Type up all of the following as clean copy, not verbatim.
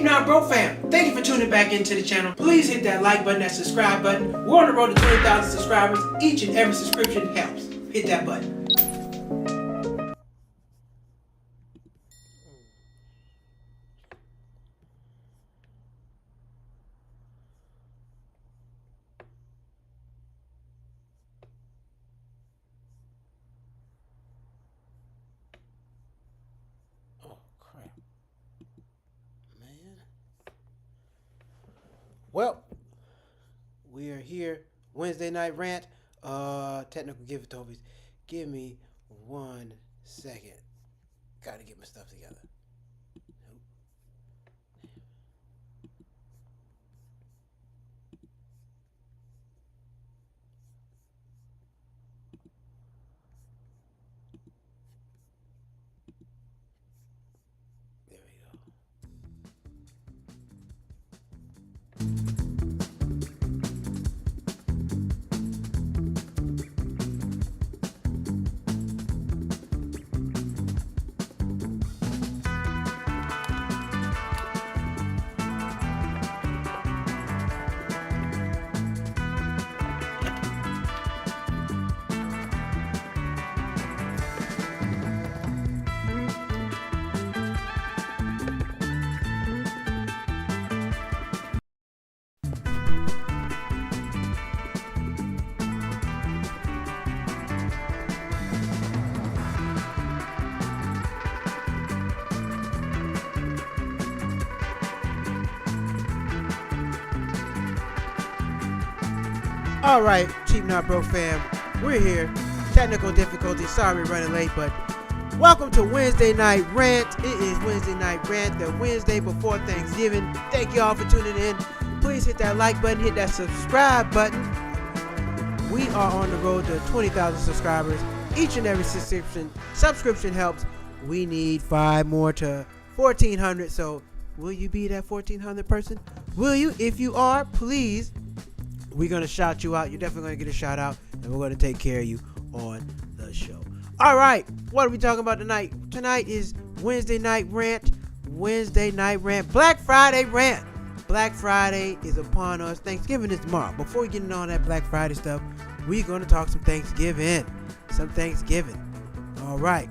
Not Broke fam, thank you for tuning back into the channel. Please hit that like button, that subscribe button. We're on the road to 20,000 subscribers. Each and every subscription helps. Hit that button. Oh crap, man. Well, we are here. Wednesday night rant. Technical difficulties. Give me 1 second. Gotta get my stuff together. There we go. All right, Cheap Not Broke fam, we're here. Technical difficulties, sorry we're running late, but welcome to Wednesday Night Rant. It is Wednesday Night Rant, the Wednesday before Thanksgiving. Thank you all for tuning in. Please hit that like button, hit that subscribe button. We are on the road to 20,000 subscribers. Each and every subscription helps. We need 5 more to 1,400, so will you be that 1,400 person? Will you? If you are, please. We're going to shout you out. You're definitely going to get a shout out, and we're going to take care of you on the show. All right. What are we talking about tonight? Tonight is Wednesday Night Rant. Wednesday Night Rant. Black Friday Rant. Black Friday is upon us. Thanksgiving is tomorrow. Before we get into all that Black Friday stuff, we're going to talk some Thanksgiving. All right.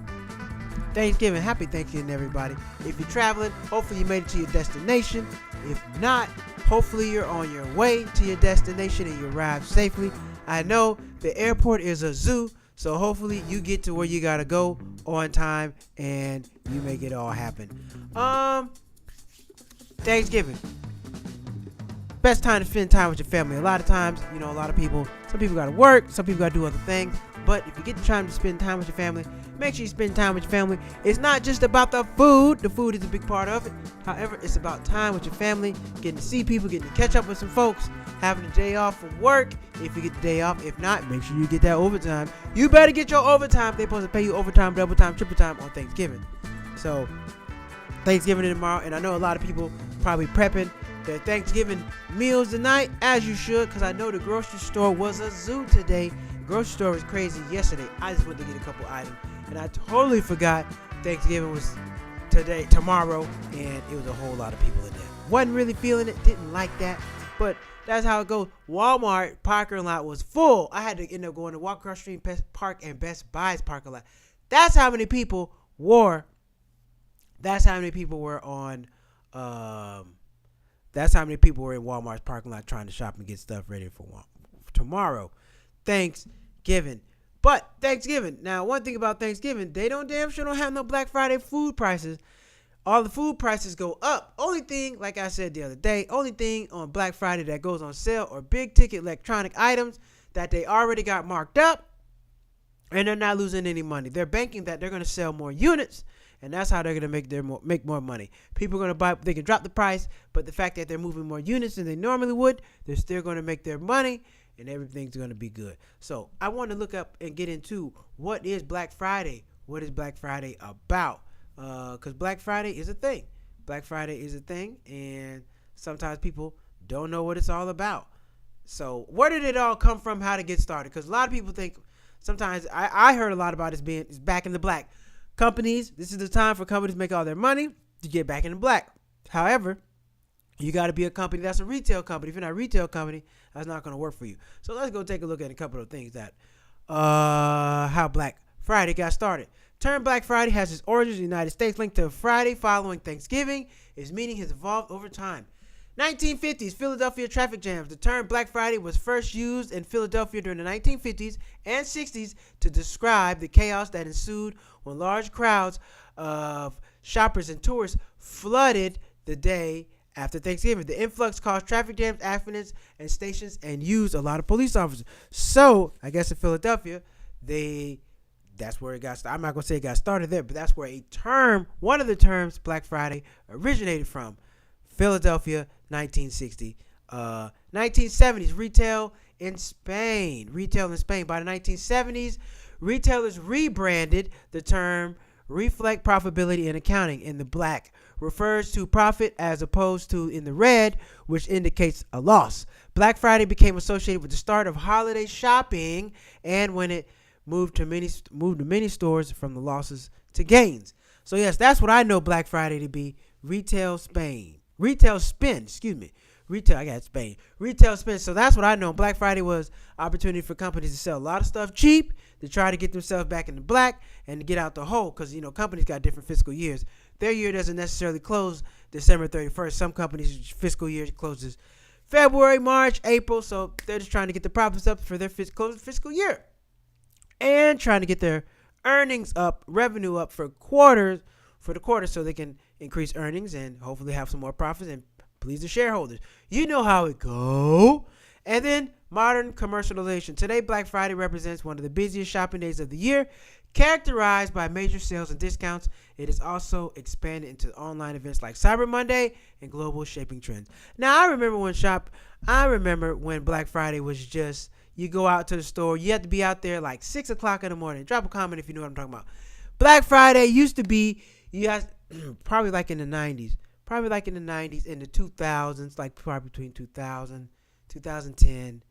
Thanksgiving. Happy Thanksgiving, everybody. If you're traveling, hopefully you made it to your destination. If not, hopefully you're on your way to your destination and you arrive safely. I know the airport is a zoo, so hopefully you get to where you gotta go on time and you make it all happen. Thanksgiving. Best time to spend time with your family. A lot of times, some people gotta work, some people gotta do other things. But if you get the time to spend time with your family, make sure you spend time with your family. It's not just about the food. The food is a big part of it. However, it's about time with your family, getting to see people, getting to catch up with some folks, having a day off from work if you get the day off. If not, make sure you get that overtime. You better get your overtime. They're supposed to pay you overtime, double time, triple time on Thanksgiving. So, Thanksgiving is tomorrow, and I know a lot of people probably prepping their Thanksgiving meals tonight, as you should, because I know the grocery store was a zoo today. Grocery store was crazy yesterday. I just went to get a couple items, and I totally forgot Thanksgiving was tomorrow, and it was a whole lot of people in there. Wasn't really feeling it, didn't like that, but that's how it goes. Walmart parking lot was full. I had to end up going to walk across the street, park, and Best Buy's parking lot. That's how many people were. That's how many people were on. That's how many people were in Walmart's parking lot trying to shop and get stuff ready for tomorrow. Thanksgiving. But Thanksgiving. Now, one thing about Thanksgiving, they don't have no Black Friday food prices. All the food prices go up. Only thing, like I said the other day, only thing on Black Friday that goes on sale are big ticket electronic items that they already got marked up, and they're not losing any money. They're banking that they're going to sell more units, and that's how they're going to make more money. People are going to buy, they can drop the price, but the fact that they're moving more units than they normally would, they're still going to make their money, and everything's going to be good. So I want to look up and get into what is Black Friday. What is Black Friday about? Because Black Friday is a thing. Black Friday is a thing, and sometimes people don't know what it's all about. So where did it all come from? How to get started? Because a lot of people think, sometimes I heard a lot about it's back in the black. Companies, this is the time for companies to make all their money to get back in the black. However, You got to be a company that's a retail company. If you're not a retail company, that's not going to work for you. So let's go take a look at a couple of things that how Black Friday got started. Term Black Friday has its origins in the United States linked to Friday following Thanksgiving. Its meaning has evolved over time. 1950s Philadelphia traffic jams. The term Black Friday was first used in Philadelphia during the 1950s and 60s to describe the chaos that ensued when large crowds of shoppers and tourists flooded the day after Thanksgiving. The influx caused traffic jams, accidents, and stations, and used a lot of police officers. So, I guess in Philadelphia, that's where it got started. I'm not going to say it got started there, but that's where one of the terms, Black Friday, originated from. Philadelphia, 1960. 1970s, retail in Spain. By the 1970s, retailers rebranded the term reflect profitability in accounting. In the black refers to profit as opposed to in the red, which indicates a loss. Black Friday became associated with the start of holiday shopping, and when it moved to many stores from the losses to gains. So yes, that's what I know Black Friday to be. Retail spend. Retail spend. So that's what I know. Black Friday was opportunity for companies to sell a lot of stuff cheap, to try to get themselves back in the black, and to get out the hole, because companies got different fiscal years. Their year doesn't necessarily close December 31st. Some companies' fiscal year closes February, March, April, so they're just trying to get the profits up for their fiscal year, and trying to get their earnings up, revenue up for the quarter, so they can increase earnings and hopefully have some more profits and please the shareholders. You know how it go. And then modern commercialization. Today, Black Friday represents one of the busiest shopping days of the year, characterized by major sales and discounts. It is also expanded into online events like Cyber Monday and global shipping trends. Now, I remember when Black Friday was just, you go out to the store, you have to be out there like 6 o'clock in the morning. Drop a comment if you know what I'm talking about. Black Friday used to be, you guys, probably like in the 90s, in the 2000s, like probably between 2000, 2010.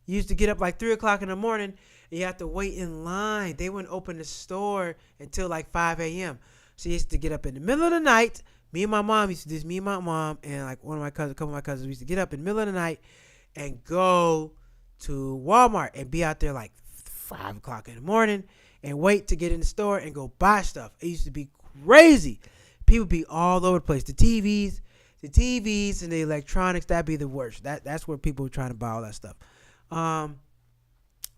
You used to get up like 3 o'clock in the morning, and you have to wait in line. They wouldn't open the store until like 5 a.m. So you used to get up in the middle of the night. Me and my mom, and like a couple of my cousins, we used to get up in the middle of the night and go to Walmart and be out there like 5 o'clock in the morning and wait to get in the store and go buy stuff. It used to be crazy. People be all over the place. The TVs and the electronics, that'd be the worst. That's where people are trying to buy all that stuff. None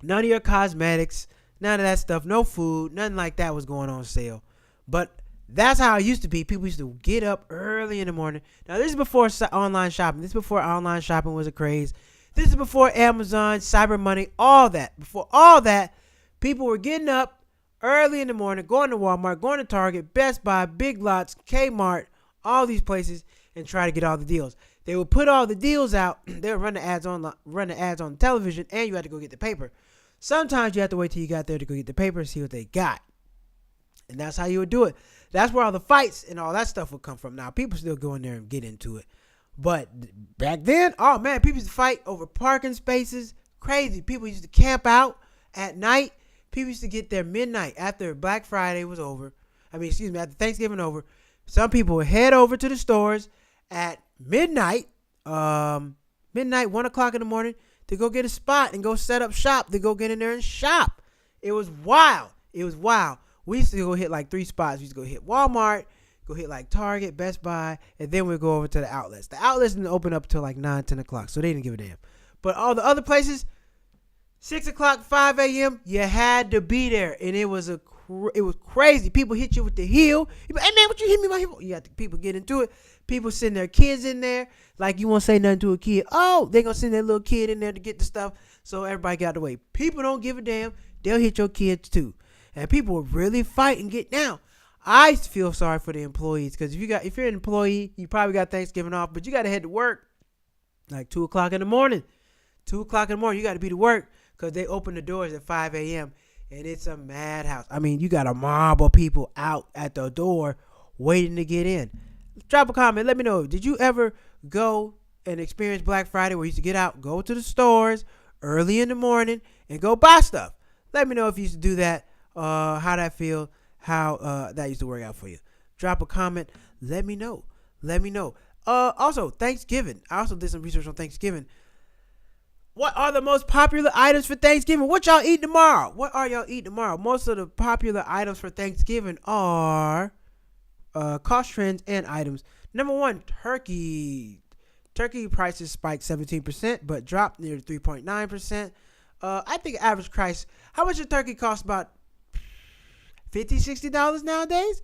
of your cosmetics, none of that stuff, no food, nothing like that was going on sale. But that's how it used to be. People used to get up early in the morning. Now, this is before online shopping. This is before online shopping was a craze. This is before Amazon, Cyber Money, all that. Before all that, people were getting up early in the morning, going to Walmart, going to Target, Best Buy, Big Lots, Kmart, all these places, and try to get all the deals. They would put all the deals out. They would run the ads on television, and you had to go get the paper. Sometimes you have to wait till you got there to go get the paper and see what they got. And that's how you would do it. That's where all the fights and all that stuff would come from. Now, people still go in there and get into it. But back then, oh man, people used to fight over parking spaces. Crazy. People used to camp out at night. People used to get there midnight after Black Friday was over. After Thanksgiving over. Some people would head over to the stores at midnight, 1 o'clock in the morning, to go get a spot and go set up shop, to go get in there and shop. It was wild. We used to go hit like 3 spots. We used to go hit Walmart, go hit like Target, Best Buy, and then we'd go over to the outlets. The outlets didn't open up till like 9, 10 o'clock, so they didn't give a damn. But all the other places, 6 o'clock, 5 a.m., you had to be there, and it was crazy. People hit you with the heel. You be, hey man, what you hit me with my heel? You got people get into it. People send their kids in there. Like, you won't say nothing to a kid. Oh, they gonna send their little kid in there to get the stuff. So everybody got away. People don't give a damn. They'll hit your kids too. And people will really fight and get down. I used to feel sorry for the employees, because if you're an employee, you probably got Thanksgiving off, but you got to head to work like 2 o'clock in the morning. 2 o'clock in the morning, you got to be to work, because they open the doors at 5 a.m. and it's a madhouse. You got a mob of people out at the door waiting to get in. Drop a comment. Let me know. Did you ever go and experience Black Friday where you used to get out, go to the stores early in the morning, and go buy stuff? Let me know if you used to do that, how that feel, how that used to work out for you. Drop a comment. Let me know. Also, Thanksgiving. I also did some research on Thanksgiving. What are the most popular items for Thanksgiving? What y'all eat tomorrow? What are y'all eating tomorrow? Most of the popular items for Thanksgiving are cost trends and items. Number one, turkey. Turkey prices spiked 17%, but dropped near 3.9%. I think average price. How much a turkey cost? About $50-$60 nowadays.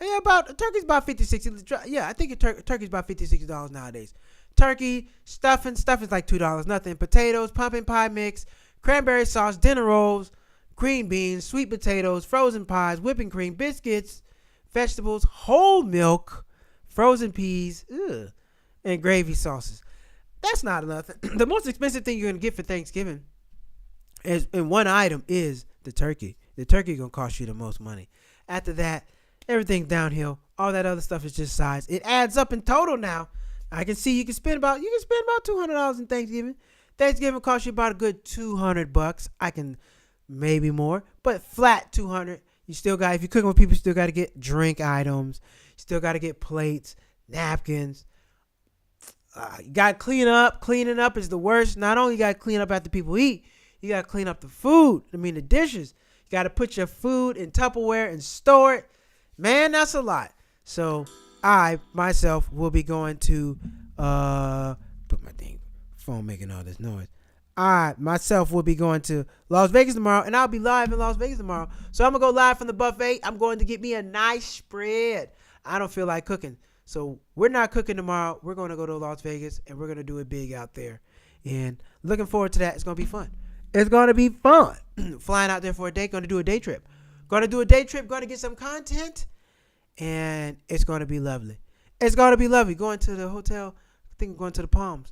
Yeah, turkey's about $50-$60. Yeah, I think turkey's about $50-$60 nowadays. Turkey, stuffing's like $2, nothing. Potatoes, pumpkin pie mix, cranberry sauce, dinner rolls, green beans, sweet potatoes, frozen pies, whipping cream, biscuits, vegetables, whole milk, frozen peas, and gravy sauces. That's not enough. The most expensive thing you're going to get for Thanksgiving in one item is the turkey. The turkey is going to cost you the most money. After that, everything's downhill. All that other stuff is just size. It adds up in total now. I can see you can spend about $200 in Thanksgiving. Thanksgiving costs you about a good $200. I can maybe more, but flat $200. You still got, if you're cooking with people, you still got to get drink items. You still got to get plates, napkins. You got to clean up. Cleaning up is the worst. Not only you got to clean up after people eat, you got to clean up the food. The dishes. You got to put your food in Tupperware and store it. Man, that's a lot. So I myself will be going to put my phone making all this noise. I myself will be going to Las Vegas tomorrow, and I'll be live in Las Vegas tomorrow. So I'm gonna go live from the buffet. I'm going to get me a nice spread. I don't feel like cooking, so we're not cooking tomorrow. We're gonna go to Las Vegas, and we're gonna do it big out there. And looking forward to that. It's gonna be fun. It's gonna be fun. Flying out there for a day. Gonna do a day trip. Gonna get some content. And it's going to be lovely. Going to the hotel. I think I'm going to the Palms.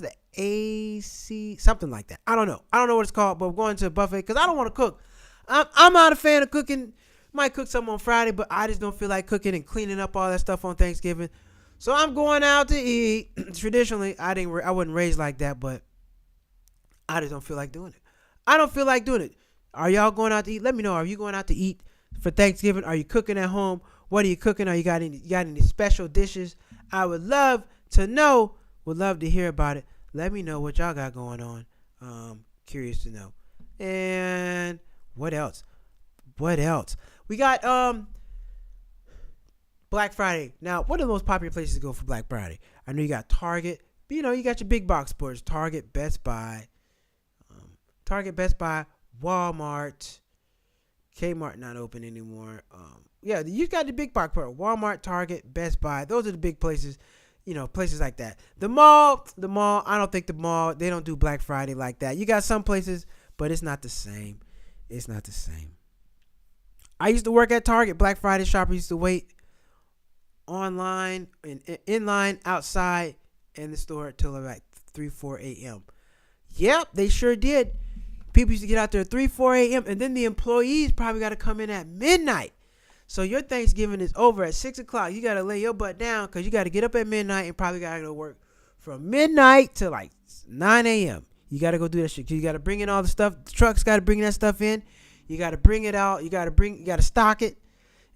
The AC, something like that. I don't know what it's called, but we're going to a buffet because I don't want to cook. I'm not a fan of cooking. Might cook something on Friday, but I just don't feel like cooking and cleaning up all that stuff on Thanksgiving. So I'm going out to eat. Traditionally, I wasn't raised like that, but I just don't feel like doing it. Are y'all going out to eat? Let me know. Are you going out to eat for Thanksgiving? Are you cooking at home? What are you cooking? Are you got any special dishes? I would love to know. Would love to hear about it. Let me know what y'all got going on. Curious to know. And what else? We got Black Friday. Now, what are the most popular places to go for Black Friday? I know you got Target. But, you got your big box stores. Target, Best Buy, Walmart. Kmart not open anymore. You got the big box part. Walmart, Target, Best Buy. Those are the big places, places like that. The mall, I don't think they don't do Black Friday like that. You got some places, but it's not the same. I used to work at Target. Black Friday shoppers used to wait online and in line outside in the store till like 3-4 a.m. Yep, they sure did. People used to get out there at 3-4 a.m. and then the employees probably got to come in at midnight. So your Thanksgiving is over at 6 o'clock. You got to lay your butt down because you got to get up at midnight and probably got to go to work from midnight to like 9 a.m. You got to go do that shit. You got to bring in all the stuff. The trucks got to bring that stuff in. You got to bring it out. You got to stock it.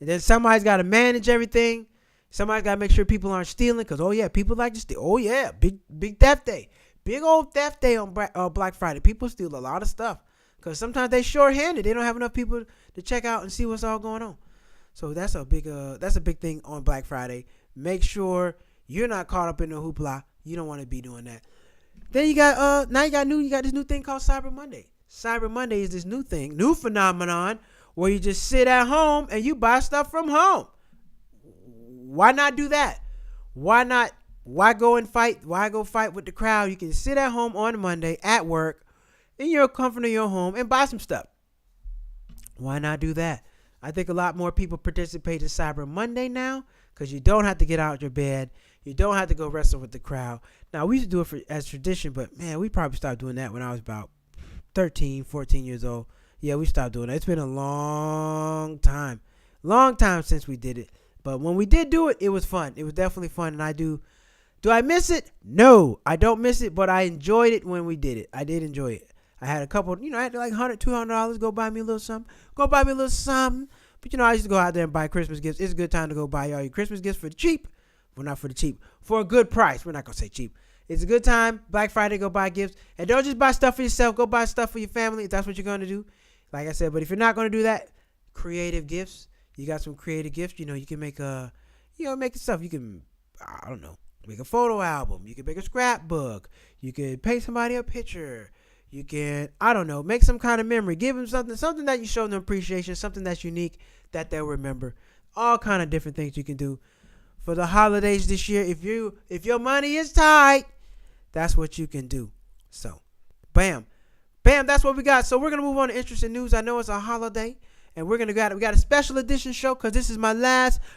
And then somebody's got to manage everything. Somebody's got to make sure people aren't stealing because, people like to steal. Big theft day. Big old theft day on Black Friday. People steal a lot of stuff because sometimes they short-handed. They don't have enough people to check out and see what's all going on. So that's a big thing on Black Friday. Make sure you're not caught up in the hoopla. You don't want to be doing that. Then you got this new thing called Cyber Monday. Cyber Monday is this new phenomenon where you just sit at home and you buy stuff from home. Why not do that? Why go fight with the crowd? You can sit at home on Monday at work in your comfort of your home and buy some stuff. Why not do that? I think a lot more people participate in Cyber Monday now because you don't have to get out of your bed. You don't have to go wrestle with the crowd. Now, we used to do it as tradition, but, man, we probably stopped doing that when I was about 13, 14 years old. Yeah, we stopped doing that. It's been a long time since we did it. But when we did do it, it was fun. It was definitely fun, and do I miss it? No, I don't miss it, but I enjoyed it when we did it. I did enjoy it. I had a couple, I had like $100, $200, go buy me a little something. But, I used to go out there and buy Christmas gifts. It's a good time to go buy all your Christmas gifts for cheap Well, not for the cheap. For a good price. We're not going to say cheap. It's a good time. Black Friday, go buy gifts. And don't just buy stuff for yourself. Go buy stuff for your family if that's what you're going to do. Like I said, but if you're not going to do that, creative gifts. You got some creative gifts. You can make make stuff. You can, I don't know, make a photo album. You can make a scrapbook. You can paint somebody a picture. You can, I don't know, make some kind of memory. Give them something that you show them appreciation, something that's unique that they'll remember. All kind of different things you can do for the holidays this year. If your money is tight, that's what you can do. So, bam, that's what we got. So we're gonna move on to interesting news. I know it's a holiday, and we got a special edition show because this is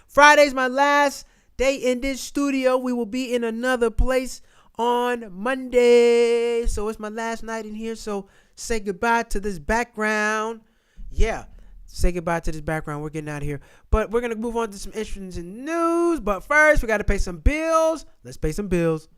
Friday's my last day in this studio. We will be in another place on Monday. So it's my last night in here. So say goodbye to this background. Yeah. Say goodbye to this background. We're getting out of here. But we're going to move on to some interesting news. But first, we got to pay some bills. Let's pay some bills.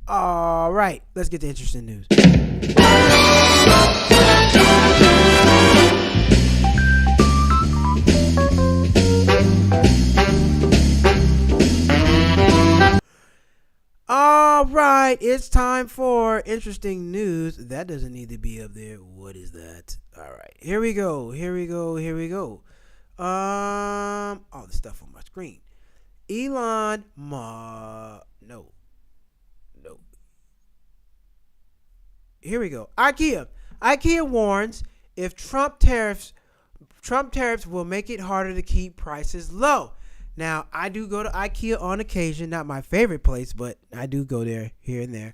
All right, let's get to interesting news. All right, it's time for interesting news. That doesn't need to be up there. What is that? All right, here we go. All the stuff on my screen. No. Here we go. IKEA warns if Trump tariffs will make it harder to keep prices low. Now, I do go to IKEA on occasion, not my favorite place, but I do go there here and there.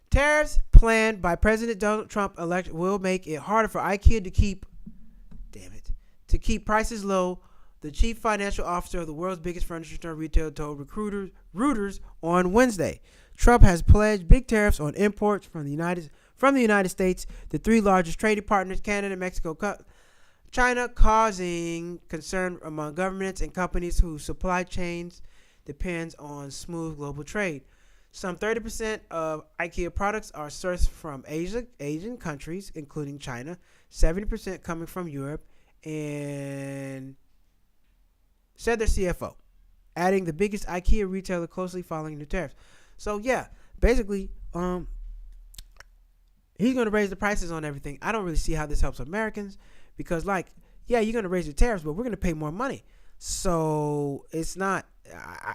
Tariffs planned by President Donald Trump will make it harder for IKEA to keep prices low. The chief financial officer of the world's biggest furniture store retailer told Reuters on Wednesday. Trump has pledged big tariffs on imports from the United States, the three largest trading partners, Canada, Mexico, China, causing concern among governments and companies whose supply chains depends on smooth global trade. Some 30% of IKEA products are sourced from Asian countries, including China, 70% coming from Europe, and said their CFO, adding the biggest IKEA retailer closely following new tariffs. So yeah, basically, he's going to raise the prices on everything. I don't really see how this helps Americans because, you're going to raise the tariffs, but we're going to pay more money. So it's not,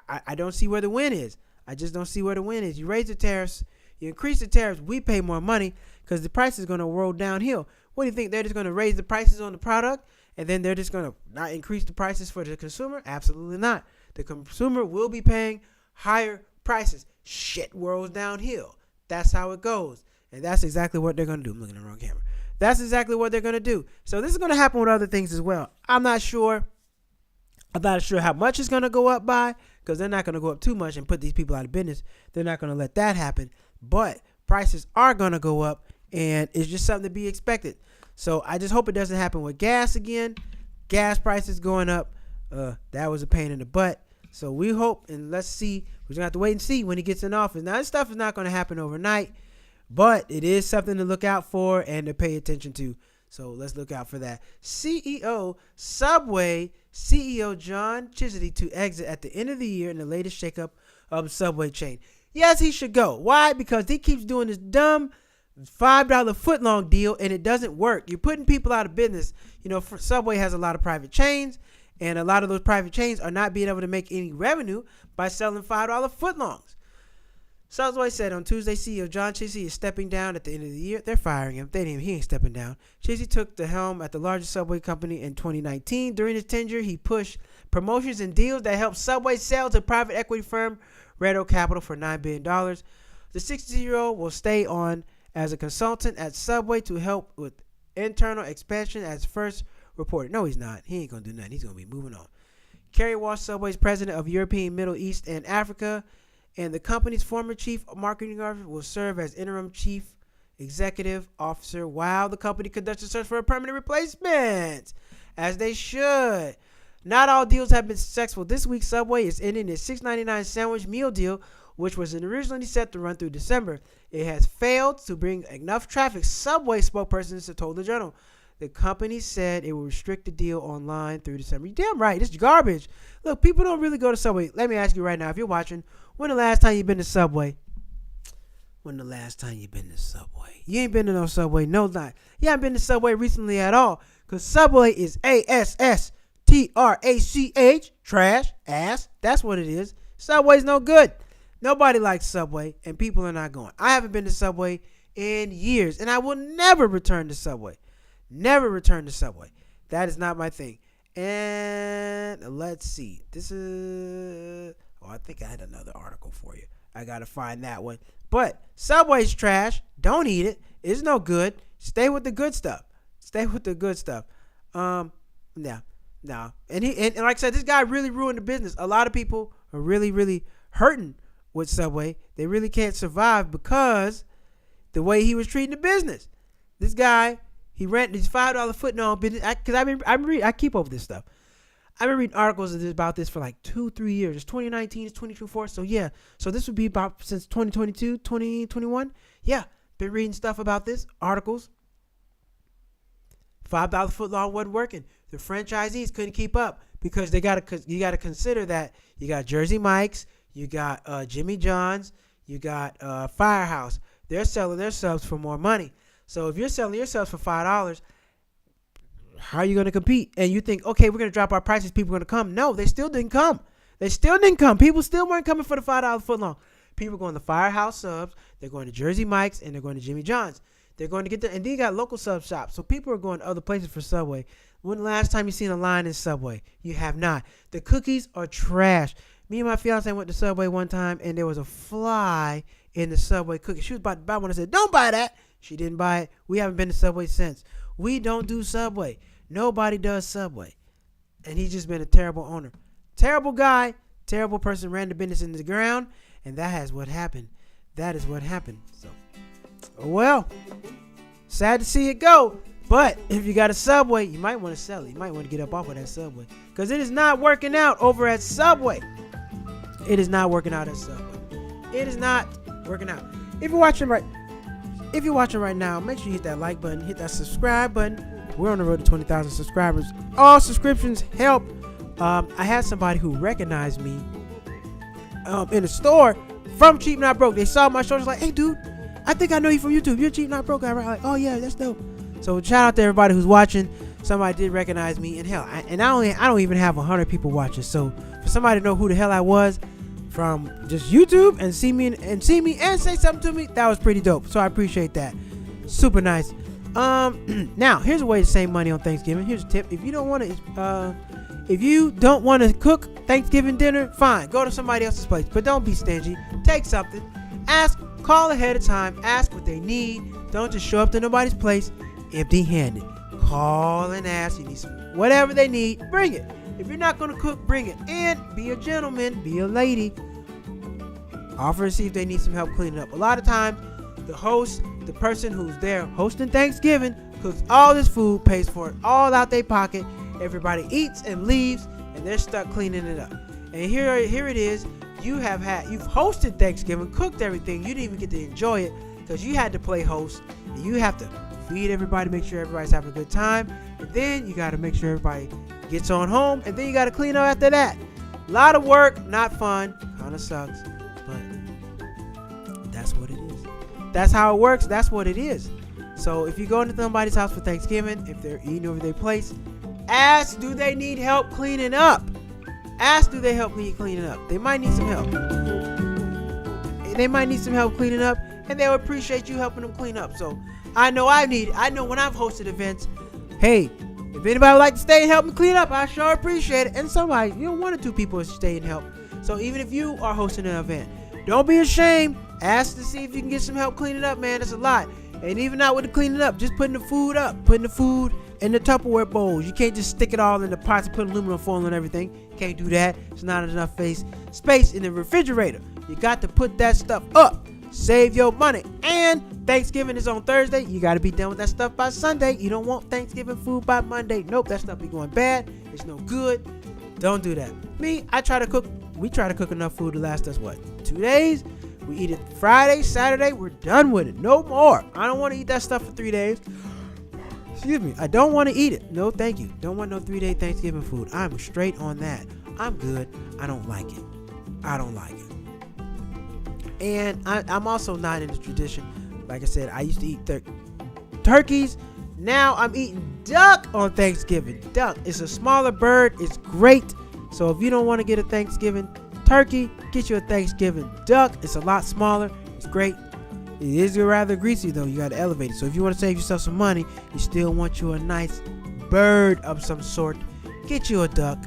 I don't see where the win is. I just don't see where the win is. You raise the tariffs, you increase the tariffs, we pay more money because the price is going to roll downhill. What do you think? They're just going to raise the prices on the product and then they're just going to not increase the prices for the consumer? Absolutely not. The consumer will be paying higher prices. Shit rolls downhill. That's how it goes. And that's exactly what they're going to do. I'm looking at the wrong camera. That's exactly what they're going to do. So this is going to happen with other things as well. I'm not sure how much it's going to go up by because they're not going to go up too much and put these people out of business. They're not going to let that happen. But prices are going to go up, and it's just something to be expected. So I just hope it doesn't happen with gas again. Gas prices going up. That was a pain in the butt. So we hope, and let's see. We're going to have to wait and see when he gets in office. Now, this stuff is not going to happen overnight, but it is something to look out for and to pay attention to. So let's look out for that. Subway CEO John Chidsey to exit at the end of the year in the latest shakeup of the Subway chain. Yes, he should go. Why? Because he keeps doing this dumb $5 footlong deal and it doesn't work. You're putting people out of business. Subway has a lot of private chains, and a lot of those private chains are not being able to make any revenue by selling $5 footlongs. Subway said on Tuesday, CEO John Chidsey is stepping down at the end of the year. They're firing him. He ain't stepping down. Chidsey took the helm at the largest Subway company in 2019. During his tenure, he pushed promotions and deals that helped Subway sell to private equity firm Red Oak Capital for $9 billion. The 60-year-old will stay on as a consultant at Subway to help with internal expansion as first reported. No, he's not. He ain't going to do nothing. He's going to be moving on. Kerry Walsh, Subway's president of European, Middle East, and Africa, and the company's former chief marketing officer will serve as interim chief executive officer while the company conducts a search for a permanent replacement, as they should. Not all deals have been successful. This week, Subway is ending its $6.99 sandwich meal deal, which was originally set to run through December. It has failed to bring enough traffic, Subway spokesperson told the Journal. The company said it will restrict the deal online through December. You're damn right. It's garbage. Look, people don't really go to Subway. Let me ask you right now, if you're watching, when the last time you been to Subway? When the last time you been to Subway? You ain't been to no Subway. No, not. You haven't been to Subway recently at all. Because Subway is ASSTRACH. Trash. Ass. That's what it is. Subway's no good. Nobody likes Subway, and people are not going. I haven't been to Subway in years, and I will never return to Subway. Never return to Subway. That is not my thing. And let's see. This is... Oh, I think I had another article for you. I got to find that one. But Subway's trash. Don't eat it. It's no good. Stay with the good stuff. Stay with the good stuff. No. And like I said, this guy really ruined the business. A lot of people are really, really hurting with Subway. They really can't survive because the way he was treating the business. This guy... He rented his $5 footnote business because I keep up with this stuff. I've been reading articles about this for like 2-3 years. It's 2019, it's 2024. So yeah, so this would be about since 2022, 2021. Yeah, been reading stuff about this, articles. $5 footlong wasn't working. The franchisees couldn't keep up because you got to consider that you got Jersey Mike's, you got Jimmy John's, you got Firehouse. They're selling their subs for more money. So if you're selling yourselves for $5, how are you going to compete? And you think, okay, we're going to drop our prices. People are going to come. No, they still didn't come. People still weren't coming for the $5 footlong. People are going to Firehouse subs. They're going to Jersey Mike's, and they're going to Jimmy John's. They're going to get and then you got local sub shops. So people are going to other places for Subway. When the last time you seen a line in Subway? You have not. The cookies are trash. Me and my fiance went to Subway one time, and there was a fly in the Subway cookie. She was about to buy one. I said, don't buy that. She didn't buy it. We haven't been to Subway since. We don't do Subway. Nobody does Subway. And he's just been a terrible owner. Terrible guy. Terrible person. Ran the business into the ground. And that is what happened. So, well, sad to see it go. But if you got a Subway, you might want to sell it. You might want to get up off of that Subway. Because it is not working out over at Subway. It is not working out at Subway. It is not working out. If you're watching right now, make sure you hit that like button, hit that subscribe button. We're on the road to 20,000 subscribers. All subscriptions help. I had somebody who recognized me in the store from Cheap Not Broke. They saw my shoulders like, hey, dude, I think I know you from YouTube. You're Cheap Not Broke guy, right? Like, oh, yeah, that's dope. So shout out to everybody who's watching. Somebody did recognize me. And hell, I don't even have 100 people watching. So for somebody to know who the hell I was from just YouTube and see me and say something to me, that was pretty dope. So I appreciate that. Super nice. Now here's a way to save money on Thanksgiving. Here's a tip: if you don't want to cook Thanksgiving dinner, fine, go to somebody else's place, but don't be stingy. Take something. Call ahead of time. Ask what they need. Don't just show up to nobody's place empty-handed. Call and ask. You need some whatever they need. Bring it. If you're not going to cook, bring it. And be a gentleman, be a lady. Offer to see if they need some help cleaning up. A lot of times, the host, the person who's there hosting Thanksgiving, cooks all this food, pays for it all out their pocket. Everybody eats and leaves, and they're stuck cleaning it up. And here it is. You've hosted Thanksgiving, cooked everything. You didn't even get to enjoy it because you had to play host. And you have to feed everybody, make sure everybody's having a good time. And then you got to make sure everybody gets on home, and then you got to clean up after that. A lot of work, not fun, kind of sucks, but that's what it is. That's how it works. That's what it is. So if you go into somebody's house for Thanksgiving, if they're eating over their place, ask, do they need help cleaning up? Ask, do they help me cleaning up? They might need some help. Cleaning up, and they'll appreciate you helping them clean up. So I know when I've hosted events, hey, if anybody would like to stay and help me clean up, I sure appreciate it. And somebody, 1 or 2 people stay and help. So even if you are hosting an event, don't be ashamed. Ask to see if you can get some help cleaning up, man. That's a lot. And even not with the cleaning up, just putting the food up, putting the food in the Tupperware bowls. You can't just stick it all in the pots and put aluminum foil on everything. You can't do that. It's not enough space in the refrigerator. You got to put that stuff up. Save your money. And Thanksgiving is on Thursday. You got to be done with that stuff by Sunday. You don't want Thanksgiving food by Monday. Nope, that stuff be going bad. It's no good. Don't do that. We try to cook enough food to last us, 2 days? We eat it Friday, Saturday, we're done with it. No more. I don't want to eat that stuff for 3 days. Excuse me. I don't want to eat it. No, thank you. Don't want no 3-day Thanksgiving food. I'm straight on that. I'm good. I don't like it. And I'm also not in the tradition. Like I said, I used to eat turkeys. Now I'm eating duck on Thanksgiving. Duck. It's a smaller bird. It's great. So if you don't want to get a Thanksgiving turkey, get you a Thanksgiving duck. It's a lot smaller. It's great. It is rather greasy though. You got to elevate it. So if you want to save yourself some money, you still want you a nice bird of some sort, get you a duck.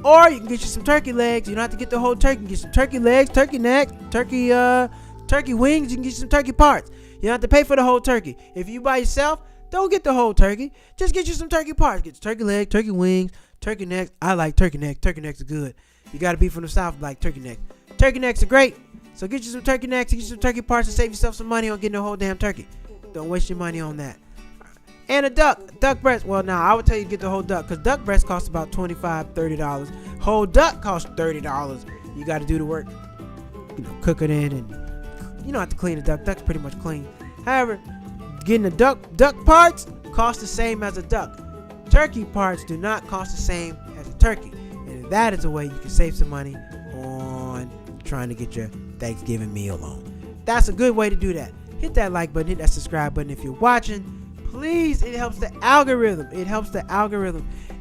Or you can get you some turkey legs. You don't have to get the whole turkey. You can get some turkey legs, turkey neck, turkey wings. You can get you some turkey parts. You don't have to pay for the whole turkey. If you by yourself, don't get the whole turkey. Just get you some turkey parts. Get turkey leg, turkey wings, turkey necks. I like turkey neck. Turkey necks are good. You got to be from the South like turkey neck. Turkey necks are great. So get you some turkey necks, get you some turkey parts, and save yourself some money on getting the whole damn turkey. Don't waste your money on that. And a duck breast. Well, now I would tell you to get the whole duck, because duck breast costs about $25, $30. Whole duck costs $30. You got to do the work. Cook it in, and you don't have to clean the duck. Duck's pretty much clean. However, getting the duck parts costs the same as a duck. Turkey parts do not cost the same as a turkey. And that is a way you can save some money on trying to get your Thanksgiving meal on. That's a good way to do that. Hit that like button, hit that subscribe button if you're watching. Please, it helps the algorithm.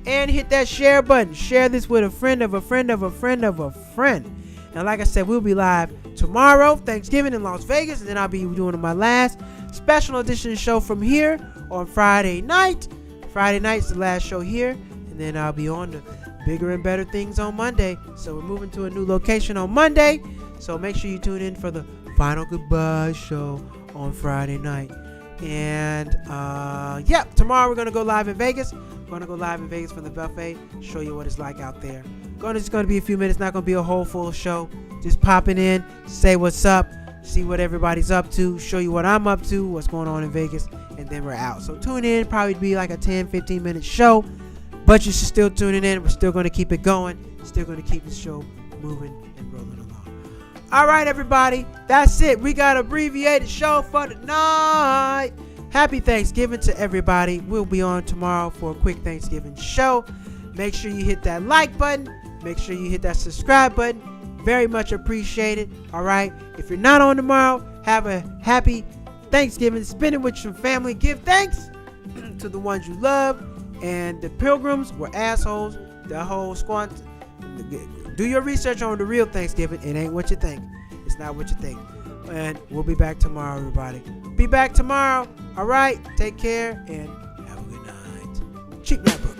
And hit that share button. Share this with a friend of a friend of a friend of a friend. Now, like I said, we'll be live tomorrow, Thanksgiving in Las Vegas, and then I'll be doing my last special edition show from here on Friday night. Friday night's the last show here, and then I'll be on the bigger and better things on Monday. So we're moving to a new location on Monday. So make sure you tune in for the final goodbye show on Friday night. And tomorrow we're gonna go live in Vegas. We're gonna go live in Vegas from the buffet, show you what it's like out there. It's gonna be a few minutes, not gonna be a whole full show. Just popping in, say what's up, see what everybody's up to, show you what I'm up to, what's going on in Vegas, and then we're out. So tune in, probably be like a 10-15 minute show, but you should still tune in. We're still gonna keep it going, still gonna keep the show moving and rolling along. All right, everybody, that's it. We got an abbreviated show for tonight. Happy Thanksgiving to everybody. We'll be on tomorrow for a quick Thanksgiving show. Make sure you hit that like button. Make sure you hit that subscribe button. Very much appreciated. All right. If you're not on tomorrow, have a happy Thanksgiving. Spend it with some family. Give thanks to the ones you love. And the pilgrims were assholes. The whole squad. Do your research on the real Thanksgiving. It ain't what you think. It's not what you think. And we'll be back tomorrow, everybody. Be back tomorrow. All right. Take care and have a good night. Cheap that book.